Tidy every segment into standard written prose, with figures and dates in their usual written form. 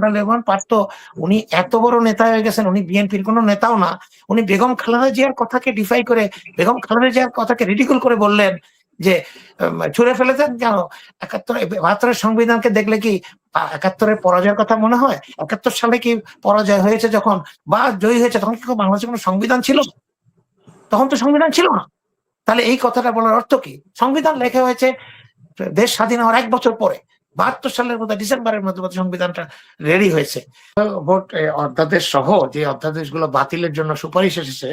রেহমান পারতো, উনি এত বড় নেতা হয়ে গেছেন, উনি বিএনপির কোনো নেতাও না, উনি বেগম খালেদা জিয়ার কথাকে ডিফাই করে, বেগম খালেদা জিয়ার কথাকে রিডিকুল করে বললেন যে ছুঁড়ে ফেলেছেন কেন 72-এর সংবিধানকে দেখলে কি 71-এর পরাজয়ের কথা মনে হয়? 71 সালে কি পরাজয় হয়েছে যখন বা জয়ী হয়েছে তখন কি বাংলাদেশে কোনো সংবিধান ছিল? তখন তো সংবিধান ছিল না। তাহলে এই কথাটা বলার অর্থ কি? সংবিধান লেখা হয়েছে দেশ স্বাধীন হওয়ার 1 বছর পরে, 72 সালের মধ্যে ডিসেম্বরের মধ্যে সংবিধানটা রেডি হয়েছে। ভোট অধ্যাদেশ সহ যে অধ্যাদেশগুলো বাতিলের জন্য সুপারিশ এসেছে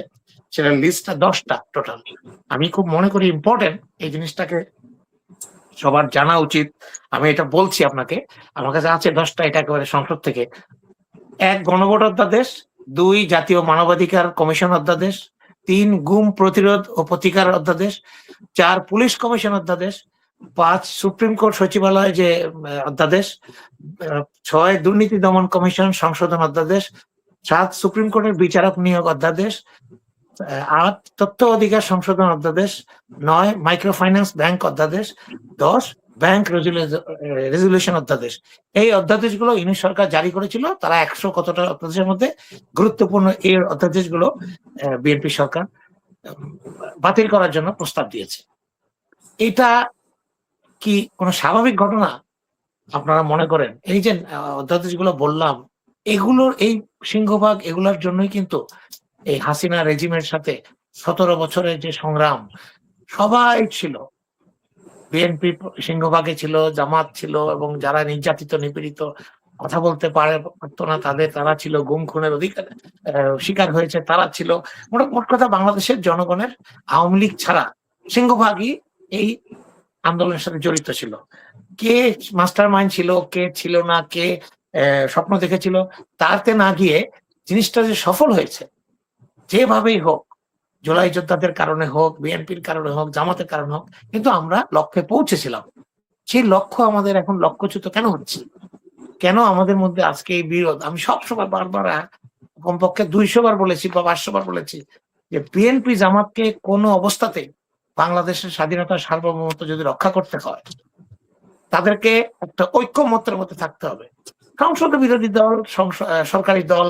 সেটা লিস্টটা 10টা টোটাল। আমি খুব মনে করি ইম্পর্টেন্ট এই জিনিসটাকে সবার জানা উচিত। আমি এটা বলছি আপনাকে, আমার কাছে আছে 10টা, এটা একেবারে সংসদ থেকে। 1 গণভোট অধ্যাদেশ, 2 জাতীয় মানবাধিকার কমিশন অধ্যাদেশ, 3 গুম প্রতিরোধ ও প্রতিকার অধ্যাদেশ, 4 পুলিশ কমিশন অধ্যাদেশ, 5 সুপ্রিম কোর্ট সচিবালয় যে অধ্যাদেশ, 6 দুর্নীতি দমন কমিশন সংশোধন অধ্যাদেশ, 7 সুপ্রিম কোর্টের বিচারক নিয়োগ অধ্যাদেশ, 8 তথ্য অধিকার সংশোধন অধ্যাদেশ, 9 মাইক্রো ফাইন্যান্স ব্যাংক অধ্যাদেশ, 10 ব্যাংক রেজুলেশন অধ্যাদেশ। এই অধ্যাদেশগুলো ইউনিট সরকার জারি করেছিল। তারা 100 কতটা অধ্যাদেশের মধ্যে গুরুত্বপূর্ণ এই অধ্যাদেশগুলো বিএনপি সরকার বাতিল করার জন্য প্রস্তাব দিয়েছে। এটা কি কোনো স্বাভাবিক ঘটনা আপনারা মনে করেন? এই যে অধ্যাদেশগুলো বললাম, এগুলোর এই সিংহভাগ এগুলোর জন্যই কিন্তু এই হাসিনা রেজিমের সাথে 17 বছরের যে সংগ্রাম সবাই ছিল, বিএনপি সিংহভাগে ছিল, জামাত ছিল, এবং যারা নির্যাতিত নিপীড়িত কথা বলতে পারতো না তারা ছিল, গুম খুনের অধিকার শিকার হয়েছে তারা ছিল। মোট কথা বাংলাদেশের জনগণের আওয়ামী লীগ ছাড়া সিংহভাগই এই আন্দোলনের সাথে জড়িত ছিল। কে মাস্টার মাইন্ড ছিল, কে ছিল না, কে স্বপ্ন দেখেছিল, তাতে না গিয়ে জিনিসটা যে সফল হয়েছে যেভাবেই হোক, জুলাই যোদ্ধাদের কারণে হোক, বিএনপির কারণে হোক, জামাতের কারণে হোক, কিন্তু আমরা লক্ষ্যে পৌঁছেছিলাম। সেই লক্ষ্য আমাদের এখন লক্ষ্যচ্যুত কেন হচ্ছে? কেন আমাদের মধ্যে আজকে এই বিরোধ? আমি সবসময় বারবার কমপক্ষে 200 বার বলেছি বা 500 বার বলেছি যে বিএনপি জামাতকে কোনো অবস্থাতে বাংলাদেশের স্বাধীনতা সার্বভৌমত্ব যদি রক্ষা করতে হয়, তাদেরকে একটা ঐক্যমত্যের মধ্যে থাকতে হবে। সংসদে বিরোধী দল, সরকারি দল,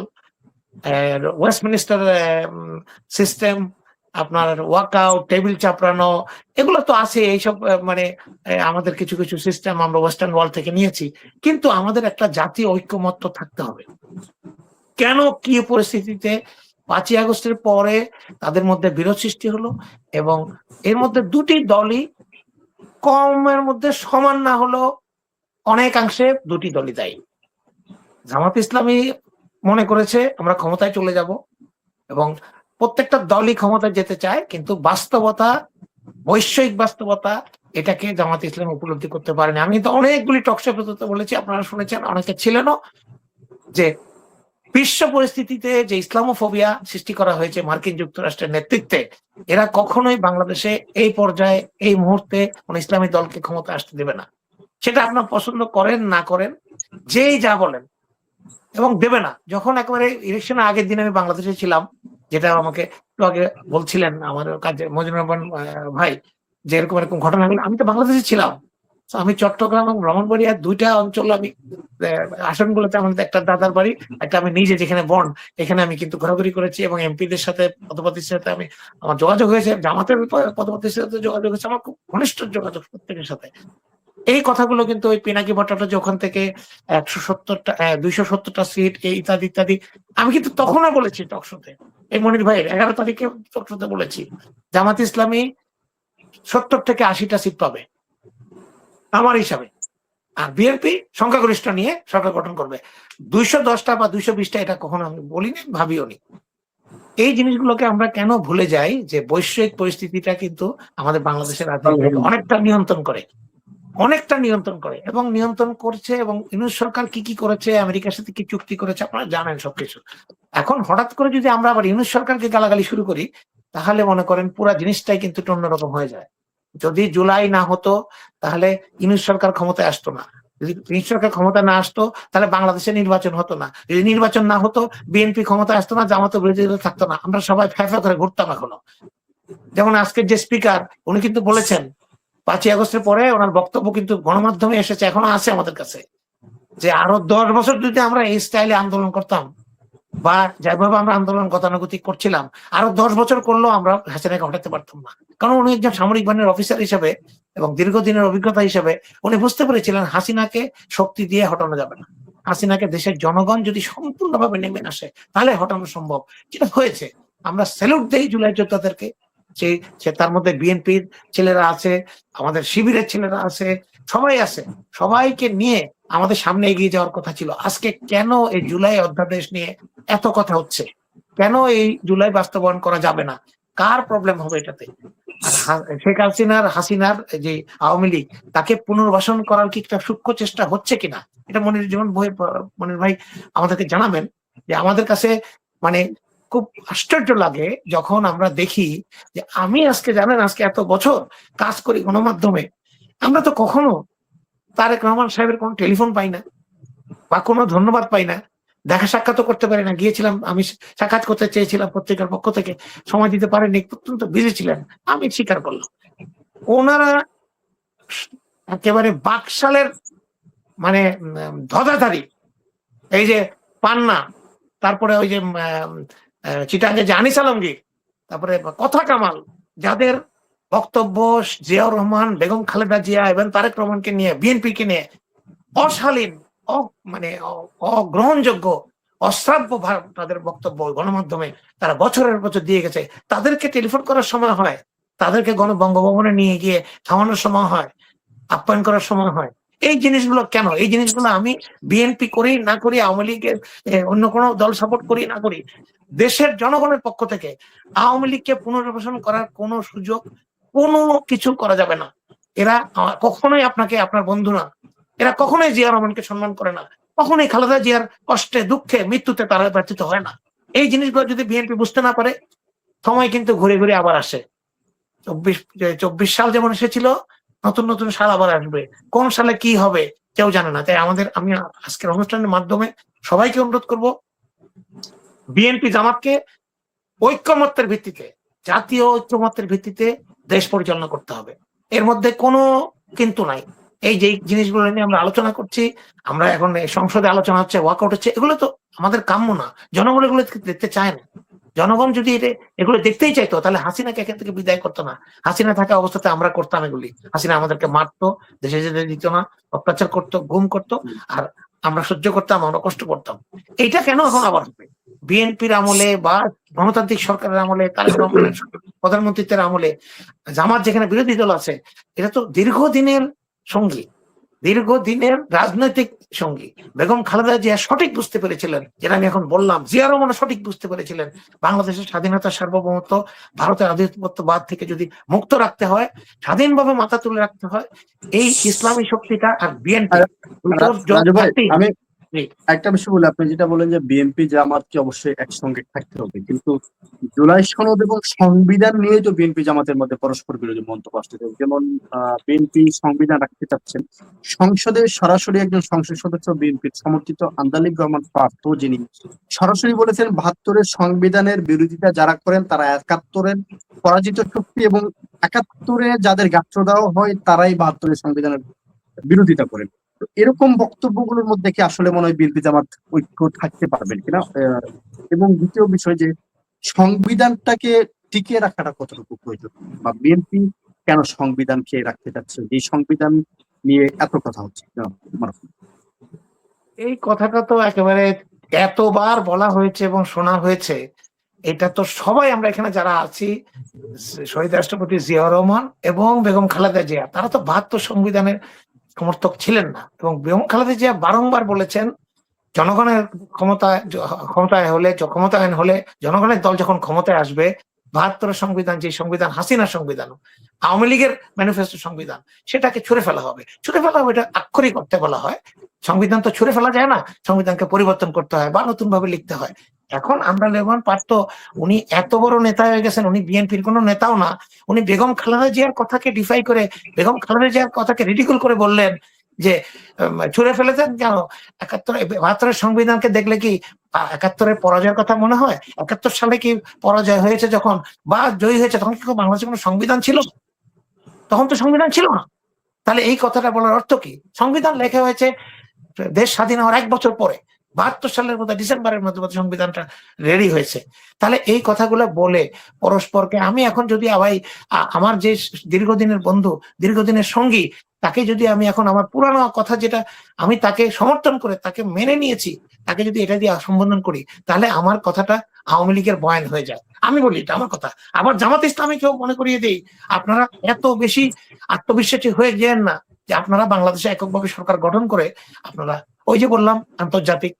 ওয়েস্টমিনিস্টার সিস্টেম, আপনার ওয়াকআউট, টেবিল চাপড়ানো, এগুলো তো আছে। এইসব মানে আমাদের কিছু কিছু সিস্টেম আমরা ওয়েস্টার্ন ওয়ার্ল্ড থেকে নিয়েছি, কিন্তু আমাদের একটা জাতীয় ঐক্যমত্য থাকতে হবে। কেন কি পরিস্থিতিতে 5ই আগস্টের পরে তাদের মধ্যে বিরোধ সৃষ্টি হলো, এবং এর মধ্যে দুটি দলই কমের মধ্যে সমান না হলো অনেকাংশে দুটি দলই দায়ী। জামাত ইসলামী মনে করেছে আমরা ক্ষমতায় চলে যাব, এবং প্রত্যেকটা দলই ক্ষমতায় যেতে চায়, কিন্তু বাস্তবতা, বৈশ্বিক বাস্তবতা এটাকে জামাত ইসলাম উপলব্ধি করতে পারেনি। আমি তো অনেকগুলি টকশো বলেছি, আপনারা শুনেছেন, অনেকে ছিলেনও, যে বিশ্ব পরিস্থিতিতে যে ইসলামোফোবিয়া সৃষ্টি করা হয়েছে মার্কিন যুক্তরাষ্ট্রের নেতৃত্বে, এরা কখনোই বাংলাদেশে এই পর্যায়ে এই মুহূর্তে কোন ইসলামী দলকে ক্ষমতা আসতে দেবে না। সেটা আপনার পছন্দ করেন না করেন, যেই যা বলেন, এবং দেবে না। যখন একেবারে ইলেকশনের আগের দিন আমি বাংলাদেশে ছিলাম, যেটা আমাকে একটু আগে বলছিলেন আমার কাজে মজিবুর রহমান ভাই, যে এরকম এরকম ঘটনা হলো, আমি তো বাংলাদেশে ছিলাম। আমি চট্টগ্রাম এবং ব্রাহ্মণবাড়িয়া 2টা অঞ্চল, আমি আসনগুলোতে আমাদের একটা দাদার বাড়ি, একটা আমি নিজে যেখানে বর্ন, এখানে আমি কিন্তু ঘোরাঘুরি করেছি, এবং এমপিদের সাথে, পদপ্রার্থীর সাথে আমার যোগাযোগ হয়েছে, জামাতের পদপ্রার্থীর সাথে যোগাযোগ হয়েছে, আমার খুব ঘনিষ্ঠ যোগাযোগ প্রত্যেকের সাথে। এই কথাগুলো কিন্তু ওই পিনাকি ভট্টাচার্য যখন থেকে 170টা 270টা সিট ইত্যাদি ইত্যাদি, আমি কিন্তু তখনও বলেছি টকশোতে, এই মনির ভাইয়ের 11 তারিখে টকশোতে বলেছি জামাত ইসলামী 70 থেকে 80টা সিট পাবে আমার হিসাবে, আর বিএনপি সংখ্যাগরিষ্ঠ নিয়ে সরকার গঠন করবে। 210টা বা 220টা এটা কখনো আমি বলিনি, ভাবিও নি। এই জিনিসগুলোকে আমরা কেন ভুলে যাই যে বৈশ্বিক পরিস্থিতিটা কিন্তু আমাদের বাংলাদেশের রাজনীতিকে অনেকটা নিয়ন্ত্রণ করে এবং নিয়ন্ত্রণ করছে, এবং ইউনূস সরকার কি কি করেছে, আমেরিকার সাথে কি চুক্তি করেছে, আপনারা জানেন সবকিছু। এখন হঠাৎ করে যদি আমরা আবার ইউনূস সরকারকে গালাগালি শুরু করি, তাহলে মনে করেন পুরো জিনিসটাই কিন্তু অন্যরকম হয়ে যায়। যদি জুলাই না হতো তাহলে ইউনূস সরকার ক্ষমতায় আসতো না, যদি ইউনূস সরকার ক্ষমতা না আসতো তাহলে বাংলাদেশে নির্বাচন হতো না, যদি নির্বাচন না হতো বিএনপি ক্ষমতায় আসতো না, জামাত বিরোধী থাকতো না, আমরা সবাই ফ্যাফা করে ঘুরতাম এখনো। যেমন আজকের যে স্পিকার, উনি কিন্তু বলেছেন 5ই আগস্টের পরে ওনার বক্তব্য কিন্তু গণমাধ্যমে এসেছে, এখনো আছে আমাদের কাছে, যে আরো 10 বছর যদি আমরা এই স্টাইলে আন্দোলন করতাম বা যেভাবে আমরা আন্দোলন গতানুগতিক করছিলাম, আরো 10 বছর করলেও আমরা হাসিনাকে হটাতে পারতাম না। কারণ উনি একজন সামরিক বাহিনীর অফিসার হিসেবে এবং দীর্ঘদিনের অভিজ্ঞতা হিসেবে উনি বুঝতে পেরেছিলেন হাসিনাকে শক্তি দিয়ে হটানো যাবে না। হাসিনাকে দেশের জনগণ যদি সম্পূর্ণভাবে নেমে আসে তাহলে হটানো সম্ভব, যেটা হয়েছে। আমরা স্যালুট দেই জুলাই যোদ্ধাদেরকে। সে তার মধ্যে বিএনপির ছেলেরা আছে, আমাদের শিবিরের ছেলেরা আছে, সবাই আছে। সবাইকে নিয়ে আমাদের সামনে এগিয়ে যাওয়ার কথা ছিল। আজকে কেন এই জুলাই অধ্যাদেশ নিয়ে এত কথা হচ্ছে? কেন এই জুলাই বাস্তবায়ন করা যাবে না? কার প্রবলেম হবে এটাতে? শেখ হাসিনার যে আওয়ামী লীগ, তাকে পুনর্বাসন করার কি একটা সূক্ষ্ম চেষ্টা হচ্ছে কিনা, এটা মনির ভাই আমাদেরকে জানাবেন। যে আমাদের কাছে মানে খুব আশ্চর্য লাগে যখন আমরা দেখি যে আমি আজকে জানেন আজকে এত বছর কাজ করি গণমাধ্যমে, আমরা তো কখনো তারেক রহমান সাহেবের কোনো টেলিফোন পাই না বা কোনো ধন্যবাদ পাই না, দেখা সাক্ষাৎ করতে পারি না। গিয়েছিলাম, আমি সাক্ষাৎ করতে চেয়েছিলাম পত্রিকার পক্ষ থেকে, সময় দিতে পারেনি, অত্যন্ত বিজি ছিলেন, আমি স্বীকার করলাম। ওনারা একেবারে বাকশালের মানে ধ্বজাধারী, এই যে পান্না, তারপরে ওই যে চিটাঙ্গে যে আনিস আলমগীর, তারপরে কথা কামাল, যাদের বক্তব্য জিয়াউর রহমান, বেগম খালেদা জিয়া এবং তারেক রহমানকে নিয়ে, বিএনপিকে নিয়ে অশালীন, মানে অগ্রহণযোগ্য, অশ্রাব্য তাদের বক্তব্য গণমাধ্যমে তারা বছরের বছর দিয়ে গেছে, তাদেরকে টেলিফোন করার সময় হয়, তাদেরকে বঙ্গভবনে নিয়ে গিয়ে থামানোর সময় হয়, আপ্যায়ন করার সময় হয়। এই জিনিসগুলো কেন? এই জিনিসগুলো আমি বিএনপি করি না করি, আওয়ামী লীগের অন্য কোনো দল সাপোর্ট করি না করি, দেশের জনগণের পক্ষ থেকে আওয়ামী লীগকে পুনর্বাসন করার কোনো সুযোগ, কোনো কিছু করা যাবে না। এরা কখনোই আপনাকে, আপনার বন্ধু না, এরা কখনোই জিয়া রহমানকে সম্মান করে না, কখনোই খালেদা জিয়ার কষ্টে, দুঃখে, মৃত্যুতে তারা ব্যর্থিত হয় না। এই জিনিসগুলো যদি বিএনপি বুঝতে না পারে, সময় কিন্তু ঘুরে ঘুরে আবার আসে। 24 সাল যেমন এসেছিল, নতুন নতুন সাল আবার আসবে। কোন সালে কি হবে কেউ জানে না। তাই আমি আজকের অনুষ্ঠানের মাধ্যমে সবাইকে অনুরোধ করব, বিএনপি জামাতকে ঐক্যমত্যের ভিত্তিতে, জাতীয় ঐক্যমত্যের ভিত্তিতে দেশ পরিচালনা করতে হবে। এর মধ্যে কোনো কিন্তু নাই। এই যে জিনিসগুলো নিয়ে আমরা আলোচনা করছি, আমরা এখন সংসদে আলোচনা হচ্ছে, ওয়াকআউট হচ্ছে, এগুলো তো আমাদের কাম্য না। জনগণ এগুলো দেখতে চায় না। জনগণ যদি এগুলো দেখতেই চাইতো তাহলে হাসিনাকে এখান থেকে বিদায় করতো না। হাসিনা থাকা অবস্থাতে আমরা করতাম এগুলি। হাসিনা আমাদেরকে মারতো, দেশে যেতে দিত না, অত্যাচার করতো, গুম করতো, আর আমরা সহ্য করতাম, আমরা কষ্ট করতাম। এইটা কেন এখন আবার হবে? বিএনপির আমলে বা গণতান্ত্রিক সরকারের আমলে, তারেক রহমানের প্রধানমন্ত্রীত্বের আমলে, জামাত যেখানে বিরোধী দল আছে, এটা তো দীর্ঘদিনের সঙ্গী, দীর্ঘদিনের রাজনৈতিক সঙ্গী। বেগম খালেদা জিয়া সঠিক বুঝতে পেরেছিলেন, যেটা আমি এখন বললাম, জিয়া রহমান সঠিক বুঝতে পেরেছিলেন, বাংলাদেশের স্বাধীনতা, সার্বভৌমত্ব, ভারতের আধিপত্যবাদ থেকে যদি মুক্ত রাখতে হয়, স্বাধীনভাবে মাথা তুলে রাখতে হয়, এই ইসলামী শক্তিটা আর বিএনপি আমি একটা বিষয় বলি, আপনি যেটা বলেন যে বিএনপি জামাতকে অবশ্যই একসঙ্গে থাকতে হবে, কিন্তু জুলাই সনদ এবং সংবিধান নিয়ে তো বিএনপি জামাতের মধ্যে পরস্পর বিরোধী মন্তব্য আসছে। যেমন বিএনপি সংবিধান রাখতে চাচ্ছেন, সংসদে সরাসরি একজন সংসদ সদস্য বিএনপির সমর্থিত আন্দালিক রহমান পার্থ, যিনি সরাসরি বলেছেন 72-এর সংবিধানের বিরোধিতা যারা করেন তারা 71-এর পরাজিত শক্তি, এবং 71-এ যাদের গাত্র দেওয়া হয় তারাই 72-এর সংবিধানের বিরোধিতা করেন। এরকম বক্তব্যগুলোর মধ্যে কি আসলে মনে হয় বিএনপি জামাত ঐক্য থাকতে পারবেন কিনা? এবং দ্বিতীয় বিষয়, যে সংবিধানটাকে টিকিয়ে রাখাটা কতটুকু প্রয়োজন, বা বিএনপি কেন সংবিধানকে রাখতে চাচ্ছে, যে সংবিধান নিয়ে এত কথা হচ্ছে? এই কথাটা তো একেবারে এতবার বলা হয়েছে এবং শোনা হয়েছে, এটা তো সবাই আমরা এখানে যারা আছি, শহীদ রাষ্ট্রপতি জিয়াউর রহমান এবং বেগম খালেদা জিয়া, তারা তো 72 সংবিধানের সমর্থক ছিলেন না। এবং বেগম খালেদা জিয়া বারংবার বলেছেন, জনগণের ক্ষমতায় হলে, ক্ষমতায়ন হলে, জনগণের দল যখন ক্ষমতায় আসবে, 72 সংবিধান, যে সংবিধান হাসিনার সংবিধান, আওয়ামী লীগের ম্যানিফেস্টো সংবিধান, সেটাকে ছুড়ে ফেলা হবে। ছুড়ে ফেলা হবে, এটা আক্ষরিক অর্থে বলা হয়। সংবিধান তো ছুড়ে ফেলা যায় না, সংবিধানকে পরিবর্তন করতে হয় বা নতুন ভাবে লিখতে হয়। এখন আমরা লেমন পার্থ, উনি এত বড় নেতা হয়ে গেছেন, উনি বিএনপির কোনো নেতাও না, উনি বেগম খালেদা জিয়ার কথাকে ডিফাই করে, বেগম খালেদা জিয়ার কথাকে রিডিকুল করে বললেন যে ছুড়ে ফেলেছেন কেন? 72-এর সংবিধানকে দেখলে কি 71-এর পরাজয়ের কথা মনে হয়? 71 সালে কি পরাজয় হয়েছে যখন, বা জয়ী হয়েছে তখন কি বাংলাদেশে কোনো সংবিধান ছিল? তখন তো সংবিধান ছিল না। তাহলে এই কথাটা বলার অর্থ কি? সংবিধান লেখা হয়েছে দেশ স্বাধীন হওয়ার 1 বছর পরে 72 সালের মধ্যে ডিসেম্বরের মধ্যে সংবিধানটা রেডি হয়েছে। তাহলে এই কথাগুলো বলে পরস্পরকে আমি এখন যদি আমার যে দীর্ঘদিনের বন্ধু, দীর্ঘদিনের সঙ্গী, তাকে যদি আমি এখন আমার পুরানো কথা যেটা আমি তাকে সমর্থন করে তাকে মেনে নিয়েছি, তাকে যদি এটা দিয়ে সম্বোধন করি, তাহলে আমার কথাটা আওয়ামী লীগের বয়ান হয়ে যায়। আমি বলি এটা আমার কথা। আবার জামাত ইসলামীকেও মনে করিয়ে দেই, আপনারা এত বেশি আত্মবিশ্বাসী হয়ে যেন না যে আপনারা বাংলাদেশে এককভাবে সরকার গঠন করে আপনারা ওই যে বললাম আন্তর্জাতিক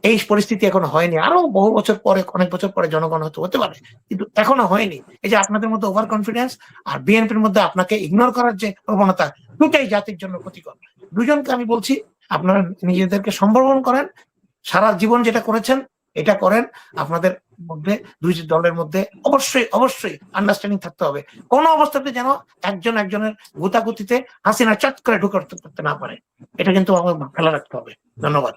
এই পরিস্থিতি এখনো হয়নি, আরো বহু বছর পরে, অনেক বছর পরে জনগণ হয়তো হতে পারে, কিন্তু এখনো হয়নি। এই যে আপনাদের মধ্যে ওভার কনফিডেন্স আর বিএনপির মধ্যে আপনাকে ইগনোর করার যে প্রবণতা, দুটাই জাতির জন্য ক্ষতিকর। দুজনকে আমি বলছি আপনারা নিজেদেরকে সম্বর্ধন করেন, সারা জীবন যেটা করেছেন এটা করেন। আপনাদের মধ্যে দুই দলের মধ্যে অবশ্যই আন্ডারস্ট্যান্ডিং থাকতে হবে। কোন অবস্থাতে যেন একজন একজনের গুতাগুতিতে হাসিনা চট করে ঢুকে করতে না পারে, এটা কিন্তু আমার খেলা রাখতে হবে। ধন্যবাদ।